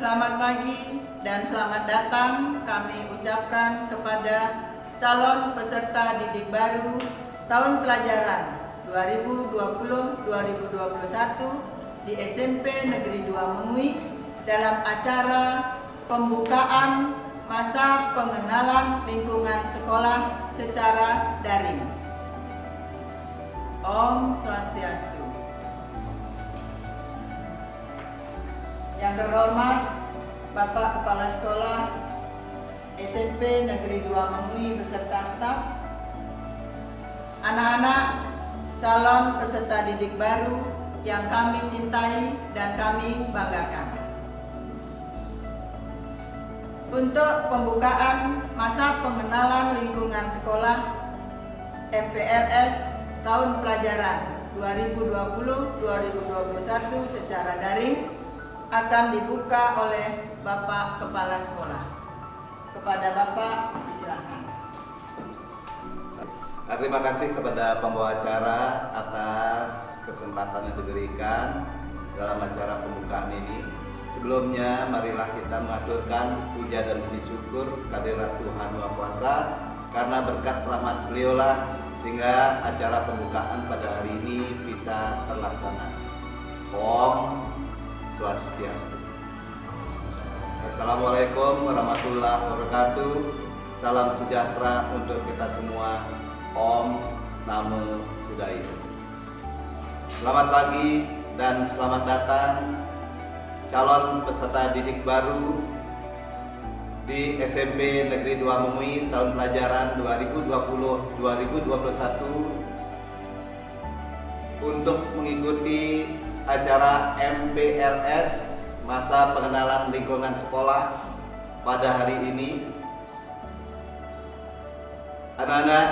Selamat pagi dan selamat datang kami ucapkan kepada calon peserta didik baru tahun pelajaran 2020-2021 di SMP Negeri 2 Mengui dalam acara pembukaan masa pengenalan lingkungan sekolah secara daring. Om Swastiastu. Yang terhormat Bapak Kepala Sekolah SMP Negeri 2 Mengui beserta staf, anak-anak calon peserta didik baru yang kami cintai dan kami banggakan. Untuk pembukaan masa pengenalan lingkungan sekolah MPLS tahun pelajaran 2020-2021 secara daring akan dibuka oleh Bapak Kepala Sekolah. Kepada Bapak, disilakan. Terima kasih kepada pembawa acara atas kesempatan yang diberikan dalam acara pembukaan ini. Sebelumnya, marilah kita mengaturkan puja dan puji syukur kehadirat Tuhan Maha Kuasa, karena berkat rahmat beliaulah sehingga acara pembukaan pada hari ini bisa terlaksana. Om Swastiastu. Assalamualaikum warahmatullahi wabarakatuh. Salam sejahtera untuk kita semua. Om Namo Buddhaya. Selamat pagi dan selamat datang calon peserta didik baru di SMP Negeri 2 Mengui tahun pelajaran 2020-2021 untuk mengikuti acara MPLS masa pengenalan lingkungan sekolah pada hari ini. Anak-anak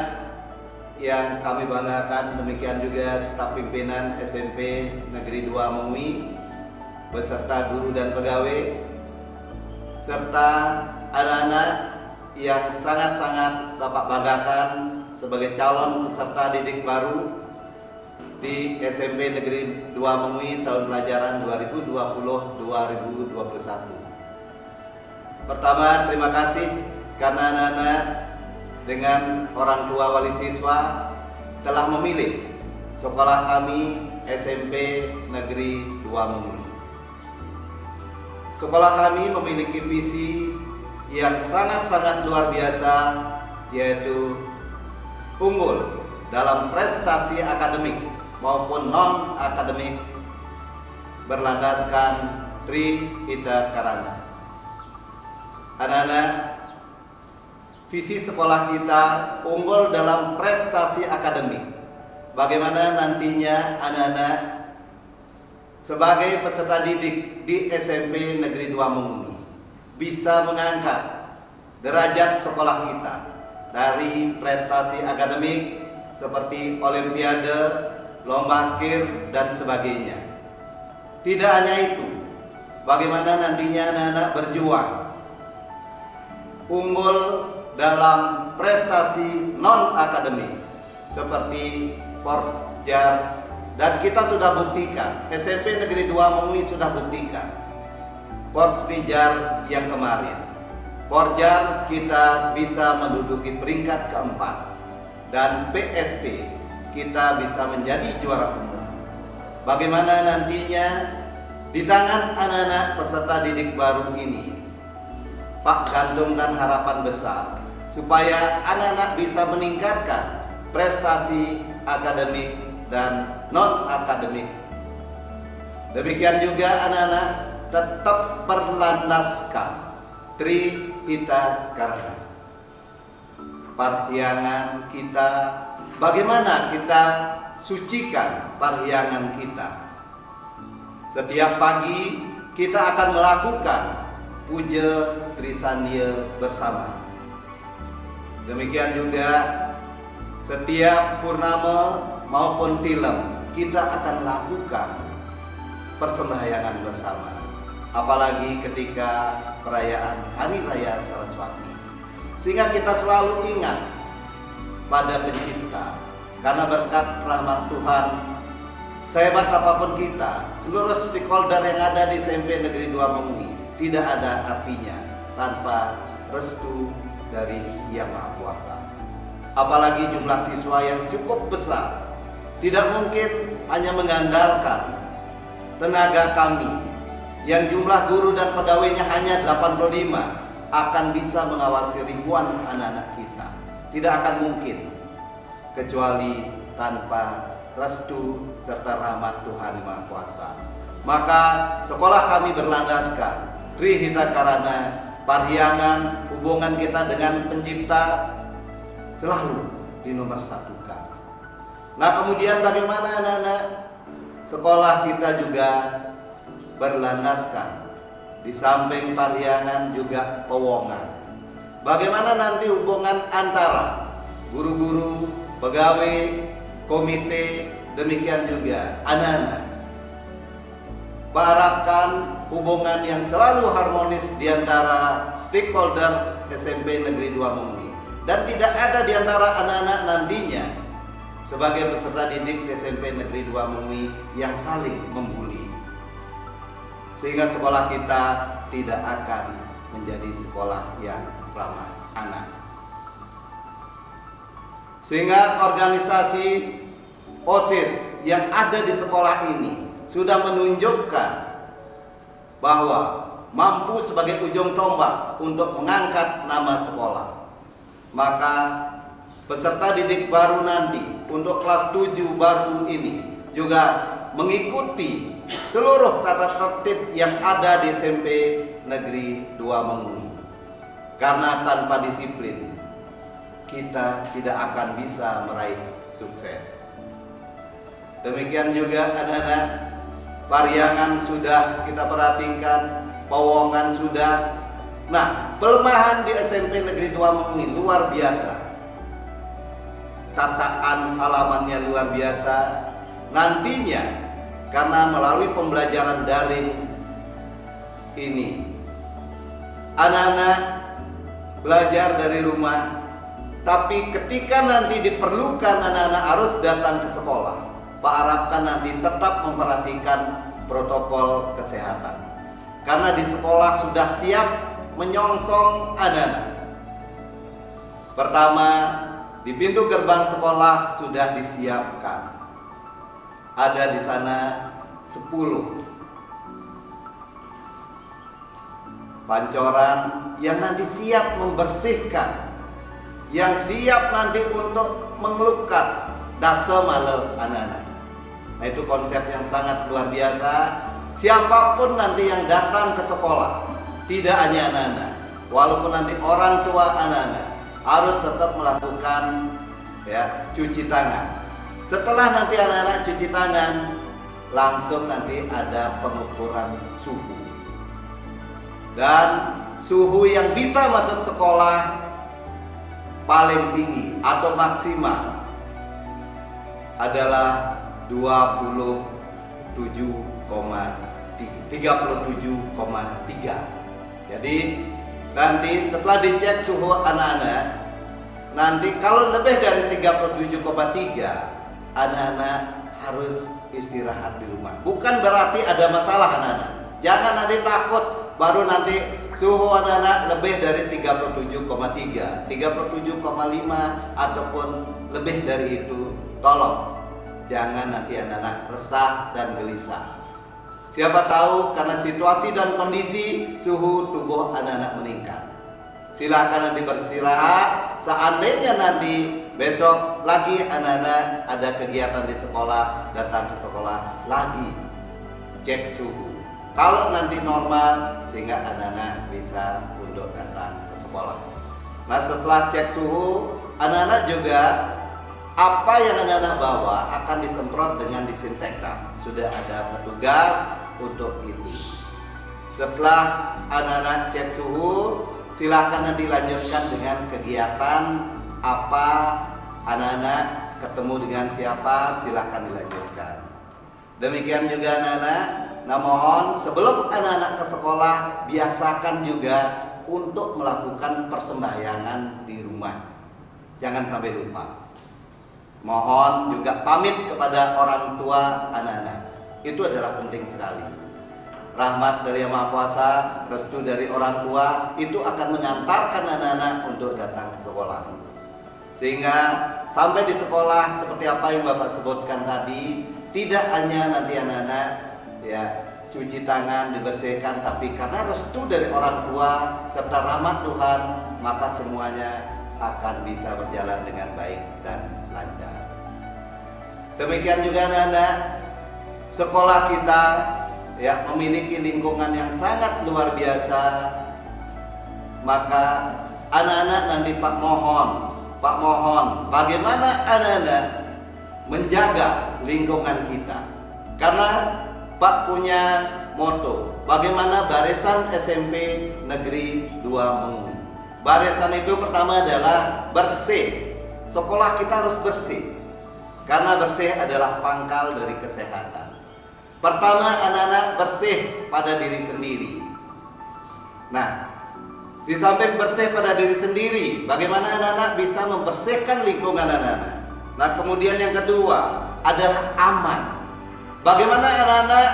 yang kami banggakan, demikian juga staf pimpinan SMP Negeri 2 Mengui beserta guru dan pegawai, serta anak-anak yang sangat-sangat Bapak banggakan sebagai calon peserta didik baru di SMP Negeri 2 Mengui tahun pelajaran 2020-2021. Pertama, terima kasih karena anak-anak dengan orang tua wali siswa telah memilih sekolah kami SMP Negeri 2 Mengui. Sekolah kami memiliki visi yang sangat-sangat luar biasa, yaitu unggul dalam prestasi akademik maupun non-akademik berlandaskan Tri Ita Karana. Anak-anak, visi sekolah kita unggul dalam prestasi akademik. Bagaimana nantinya anak-anak sebagai peserta didik di SMP Negeri 2 Mengui bisa mengangkat derajat sekolah kita dari prestasi akademik seperti olimpiade, lomba akhir dan sebagainya. Tidak hanya itu, bagaimana nantinya anak-anak berjuang unggul dalam prestasi non akademis seperti Porjar, dan kita sudah buktikan, SMP Negeri 2 Mengui sudah buktikan Porjar yang kemarin. Porjar kita bisa menduduki peringkat keempat, dan PSP kita bisa menjadi juara umum. Bagaimana nantinya di tangan anak-anak peserta didik baru ini, Pak gantungkan harapan besar supaya anak-anak bisa meningkatkan prestasi akademik dan non-akademik. Demikian juga anak-anak tetap berlandaskan Tri Ita Karana. Parhyangan kita, bagaimana kita sucikan parhyangan kita. Setiap pagi kita akan melakukan puja Trisandya bersama. Demikian juga setiap purnama maupun tilem kita akan lakukan persembahyangan bersama. Apalagi ketika perayaan Hari Raya Saraswati, sehingga kita selalu ingat pada Pencipta. Karena berkat rahmat Tuhan, sehebat apapun kita, seluruh stakeholder yang ada di SMP Negeri 2 Mengui tidak ada artinya tanpa restu dari Yang Maha Kuasa. Apalagi jumlah siswa yang cukup besar, tidak mungkin hanya mengandalkan tenaga kami yang jumlah guru dan pegawainya hanya 85 akan bisa mengawasi ribuan anak-anak kita. Tidak akan mungkin kecuali tanpa restu serta rahmat Tuhan Yang Maha Kuasa. Maka sekolah kami berlandaskan Trihita Karana, Parhyangan, hubungan kita dengan Pencipta selalu dinomorsatukan. Nah, kemudian bagaimana anak-anak? Sekolah kita juga berlandaskan di samping Parhyangan juga Pewongan. Bagaimana nanti hubungan antara guru-guru, pegawai, komite, demikian juga anak-anak. Pak harapkan hubungan yang selalu harmonis di antara stakeholder SMP Negeri 2 Mengwi, dan tidak ada di antara anak-anak nantinya sebagai peserta didik SMP Negeri 2 Mengwi yang saling membuli, sehingga sekolah kita tidak akan menjadi sekolah yang ramah anak. Sehingga organisasi OSIS yang ada di sekolah ini sudah menunjukkan bahwa mampu sebagai ujung tombak untuk mengangkat nama sekolah. Maka peserta didik baru nanti untuk kelas 7 baru ini juga mengikuti seluruh tata tertib yang ada di SMP Negeri 2 Mengwi. Karena tanpa disiplin kita tidak akan bisa meraih sukses. Demikian juga anak-anak, Parhyangan sudah kita perhatikan, Pewongan sudah. Nah, pelemahan di SMP Negeri 2 Mengwi luar biasa. Tataan halamannya luar biasa. Nantinya karena melalui pembelajaran daring ini, anak-anak belajar dari rumah, tapi ketika nanti diperlukan anak-anak harus datang ke sekolah, Pak harapkan nanti tetap memperhatikan protokol kesehatan, karena di sekolah sudah siap menyongsong anak-anak. Pertama, di pintu gerbang sekolah sudah disiapkan, ada di sana 10 pancoran yang nanti siap membersihkan, yang siap nanti untuk mengelukat dasa male anak-anak. Nah, itu konsep yang sangat luar biasa. Siapapun nanti yang datang ke sekolah, tidak hanya anak-anak, walaupun nanti orang tua anak-anak, harus tetap melakukan cuci tangan. Setelah nanti anak-anak cuci tangan, langsung nanti ada pengukuran suhu. Dan suhu yang bisa masuk sekolah paling tinggi atau maksimal adalah 37,3. Jadi nanti setelah dicek suhu anak-anak, nanti kalau lebih dari 37,3, anak-anak harus istirahat di rumah. Bukan berarti ada masalah anak-anak. Jangan nanti takut baru nanti suhu anak-anak lebih dari 37,3, 37,5 ataupun lebih dari itu. Tolong jangan nanti anak-anak resah dan gelisah. Siapa tahu karena situasi dan kondisi suhu tubuh anak-anak meningkat. Silakan nanti beristirahat. Seandainya nanti besok lagi anak-anak ada kegiatan di sekolah, datang ke sekolah lagi cek suhu. Kalau nanti normal, sehingga anak-anak bisa untuk datang ke sekolah. Nah, setelah cek suhu, anak-anak juga apa yang anak-anak bawa akan disemprot dengan disinfektan. Sudah ada petugas untuk itu. Setelah anak-anak cek suhu, silakan dilanjutkan dengan kegiatan apa, anak-anak ketemu dengan siapa, silakan dilanjutkan. Demikian juga anak-anak, nah mohon sebelum anak-anak ke sekolah, biasakan juga untuk melakukan persembahyangan di rumah. Jangan sampai lupa. Mohon juga pamit kepada orang tua anak-anak. Itu adalah penting sekali. rahmat dari Yang Maha Kuasa, restu dari orang tua itu akan mengantarkan anak-anak untuk datang ke sekolah. Sehingga sampai di sekolah seperti apa yang Bapak sebutkan tadi, tidak hanya nanti anak-anak ya cuci tangan, dibersihkan, tapi karena restu dari orang tua serta rahmat Tuhan, maka semuanya akan bisa berjalan dengan baik dan lancar. Demikian juga anak-anak, sekolah kita ya memiliki lingkungan yang sangat luar biasa. Maka anak-anak nanti Pak mohon bagaimana anak-anak menjaga lingkungan kita. Karena Pak punya moto, bagaimana barisan SMP Negeri 2 Mengui. Barisan itu pertama adalah bersih. Sekolah kita harus bersih, karena bersih adalah pangkal dari kesehatan. Pertama, anak-anak bersih pada diri sendiri. Nah, di samping bersih pada diri sendiri, bagaimana anak-anak bisa membersihkan lingkungan anak-anak. Nah, kemudian yang kedua adalah aman. Bagaimana anak-anak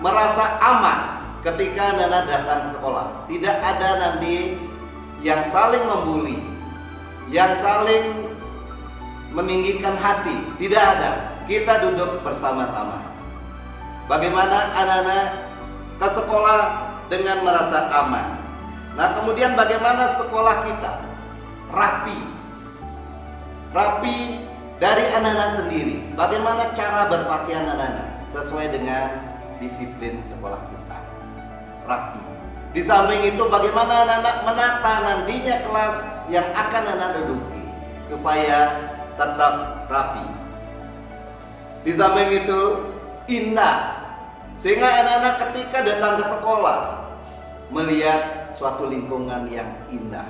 merasa aman ketika anak-anak datang ke sekolah. Tidak ada nanti yang saling membuli, yang saling meninggikan hati. Tidak ada. Kita duduk bersama-sama. Bagaimana anak-anak ke sekolah dengan merasa aman. Nah, kemudian bagaimana sekolah kita rapi dari anak-anak sendiri. Bagaimana cara berpakaian anak-anak sesuai dengan disiplin sekolah kita, rapi. Di samping itu bagaimana anak-anak menata nantinya kelas yang akan anak duduki supaya tetap rapi. Di samping itu indah, sehingga anak-anak ketika datang ke sekolah melihat suatu lingkungan yang indah.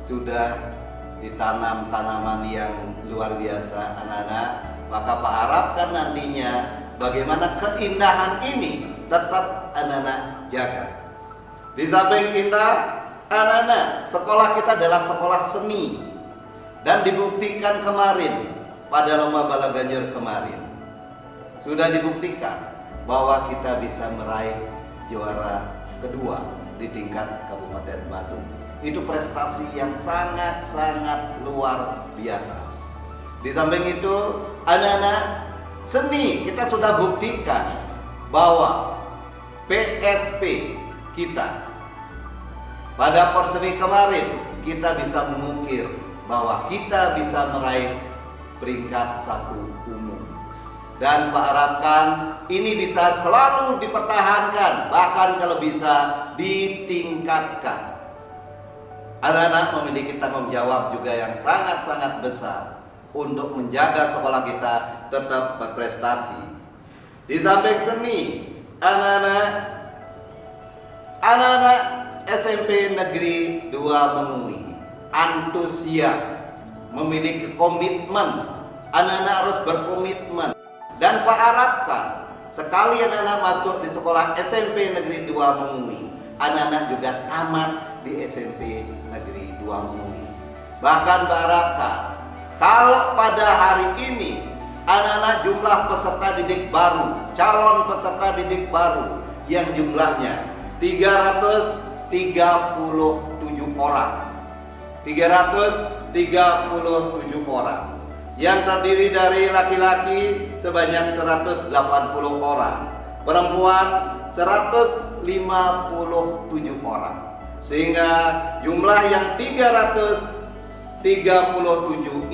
Sudah ditanam tanaman yang luar biasa anak-anak, maka Pak harapkan nantinya bagaimana keindahan ini tetap anak-anak jaga. Di samping kita, anak-anak, sekolah kita adalah sekolah seni. Dan dibuktikan kemarin pada Lomba Bala Ganjur kemarin, sudah dibuktikan bahwa kita bisa meraih juara kedua di tingkat Kabupaten Bandung. Itu prestasi yang sangat-sangat luar biasa. Di samping itu, anak-anak seni kita sudah buktikan bahwa PSP kita pada Porseni kemarin kita bisa mengukir bahwa kita bisa meraih peringkat 1 umum. Dan Pak harapkan ini bisa selalu dipertahankan, bahkan kalau bisa ditingkatkan. Anak-anak memiliki tanggung jawab juga yang sangat-sangat besar untuk menjaga sekolah kita tetap berprestasi. Di samping seni, anak-anak SMP Negeri 2 Mengui antusias, memiliki komitmen. Anak-anak harus berkomitmen. Dan Pak harapkan sekali anak-anak masuk di sekolah SMP Negeri 2 Mengui, anak-anak juga tamat di SMP Negeri 2 Mengui. Bahkan Pak harapkan kalau pada hari ini anak-anak jumlah peserta didik baru, calon peserta didik baru yang jumlahnya 337 orang. 337 orang yang terdiri dari laki-laki sebanyak 180 orang, perempuan 157 orang, sehingga jumlah yang 337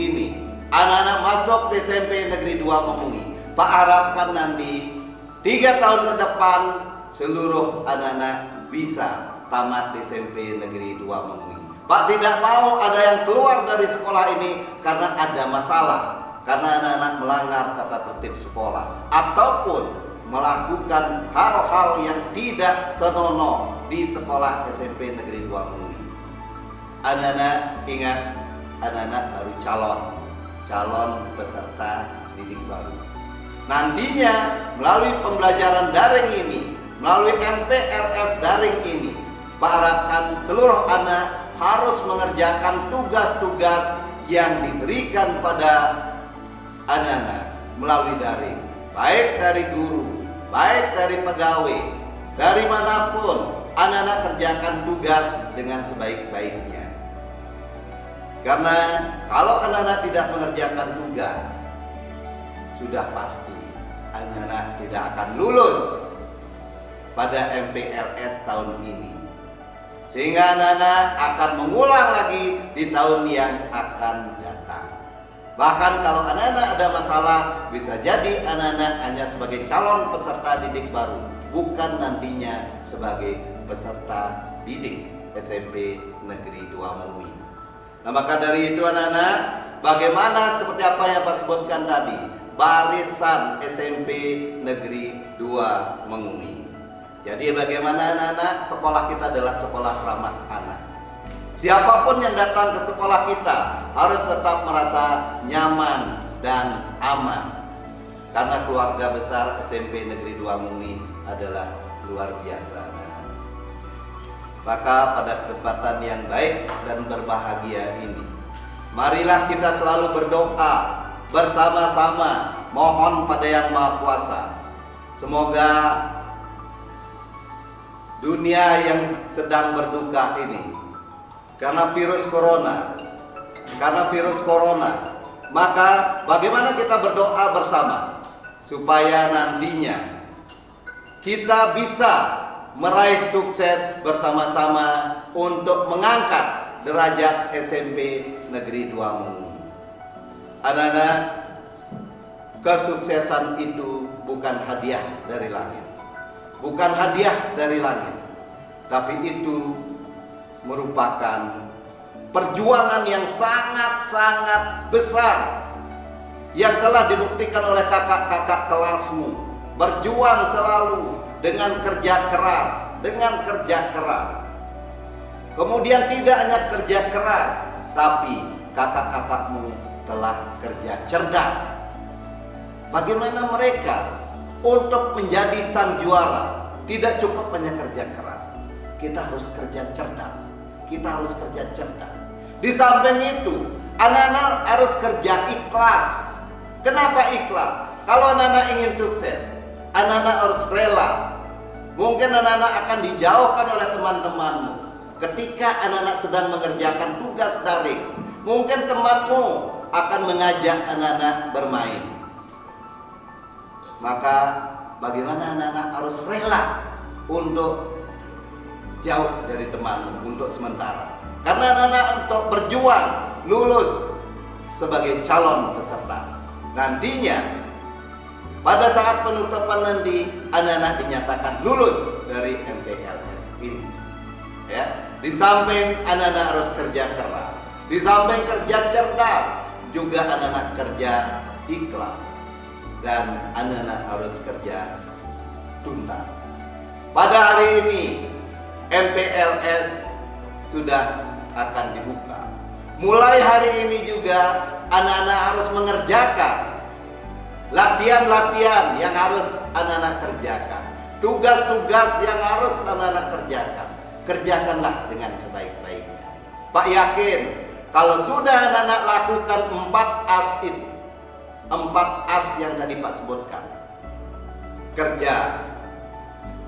ini anak-anak masuk di SMP Negeri 2 Mengui. Pak harapkan nanti 3 tahun ke depan seluruh anak-anak bisa tamat di SMP Negeri 2 Mengui. Pak tidak mau ada yang keluar dari sekolah ini karena ada masalah, karena anak-anak melanggar tata tertib sekolah ataupun melakukan hal-hal yang tidak senonoh di sekolah SMP Negeri 2 Mengui. Anak-anak ingat, anak-anak baru calon peserta didik baru. Nantinya melalui pembelajaran daring ini, melalui MPLS daring ini, Pak harapkan seluruh anak harus mengerjakan tugas-tugas yang diberikan pada anak-anak melalui daring, baik dari guru, baik dari pegawai, dari manapun, anak-anak kerjakan tugas dengan sebaik-baiknya. Karena kalau anak-anak tidak mengerjakan tugas, sudah pasti anak-anak tidak akan lulus pada MPLS tahun ini. Sehingga anak-anak akan mengulang lagi di tahun yang akan datang. Bahkan kalau anak-anak ada masalah, bisa jadi anak-anak hanya sebagai calon peserta didik baru, bukan nantinya sebagai peserta didik SMP Negeri 2 Mengui. Nah, maka dari itu anak-anak, bagaimana seperti apa yang Pak sebutkan tadi, barisan SMP Negeri 2 Mengui. Jadi bagaimana anak-anak, sekolah kita adalah sekolah ramah anak. Siapapun yang datang ke sekolah kita harus tetap merasa nyaman dan aman. Karena keluarga besar SMP Negeri 2 Mengui adalah luar biasa. Maka pada kesempatan yang baik dan berbahagia ini, marilah kita selalu berdoa bersama-sama, mohon pada Yang Maha Kuasa. Semoga dunia yang sedang berduka ini karena virus corona, maka bagaimana kita berdoa bersama supaya nantinya kita bisa meraih sukses bersama-sama untuk mengangkat derajat SMP Negeri 2 Mengui. Anak-anak, kesuksesan itu bukan hadiah dari langit. Bukan hadiah dari langit, tapi itu merupakan perjuangan yang sangat-sangat besar yang telah dibuktikan oleh kakak-kakak kelasmu. Berjuang selalu dengan kerja keras, Kemudian tidak hanya kerja keras, tapi kakak-kakakmu telah kerja cerdas. Bagaimana mereka untuk menjadi sang juara? Tidak cukup hanya kerja keras, kita harus kerja cerdas. Di samping itu, anak-anak harus kerja ikhlas. Kenapa ikhlas? Kalau anak-anak ingin sukses, anak-anak harus rela. Mungkin anak-anak akan dijauhkan oleh teman-temanmu ketika anak-anak sedang mengerjakan tugas daring. Mungkin temanmu akan mengajak anak-anak bermain. Maka bagaimana anak-anak harus rela untuk jauh dari temanmu untuk sementara. Karena anak-anak untuk berjuang lulus sebagai calon peserta. Nantinya pada saat penutupan nanti, anak-anak dinyatakan lulus dari MPLS ini. Ya, di samping anak-anak harus kerja keras, di samping kerja cerdas, juga anak-anak kerja ikhlas, dan anak-anak harus kerja tuntas. Pada hari ini MPLS sudah akan dibuka. Mulai hari ini juga anak-anak harus mengerjakan latihan-latihan yang harus anak-anak kerjakan, tugas-tugas yang harus anak-anak kerjakan. Kerjakanlah dengan sebaik-baiknya. Pak yakin kalau sudah anak-anak lakukan 4 as itu, 4 as yang tadi Pak sebutkan, kerja.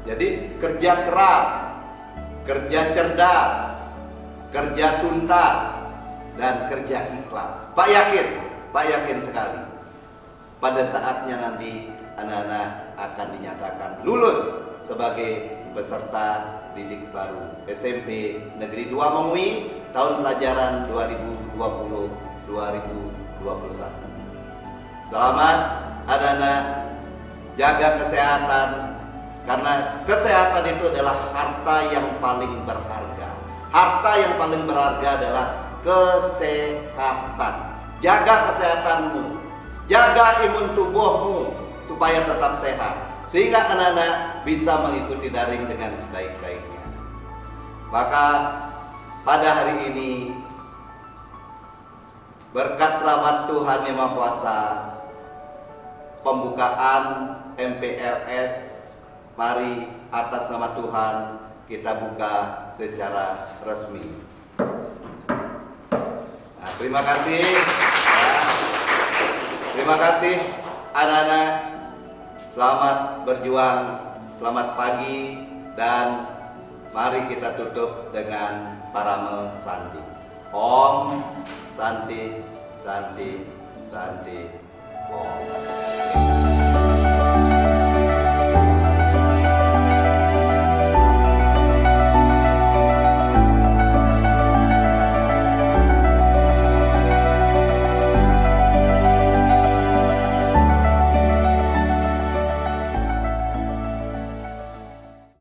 Jadi kerja keras, kerja cerdas, kerja tuntas, dan kerja ikhlas. Pak yakin sekali pada saatnya nanti anak-anak akan dinyatakan lulus sebagai peserta didik baru SMP Negeri 2 Mengui tahun pelajaran 2020-2021. Selamat anak-anak, jaga kesehatan, karena kesehatan itu adalah harta yang paling berharga. Harta yang paling berharga adalah kesehatan. Jaga kesehatanmu, jaga imun tubuhmu supaya tetap sehat, sehingga anak-anak bisa mengikuti daring dengan sebaik-baiknya. Maka pada hari ini, berkat rahmat Tuhan Yang Maha Kuasa, pembukaan MPLS, mari atas nama Tuhan kita buka secara resmi. Nah, terima kasih. Terima kasih anak-anak. Selamat berjuang, selamat pagi, dan mari kita tutup dengan parame Santi. Om Santi, Santi, Santi, Om.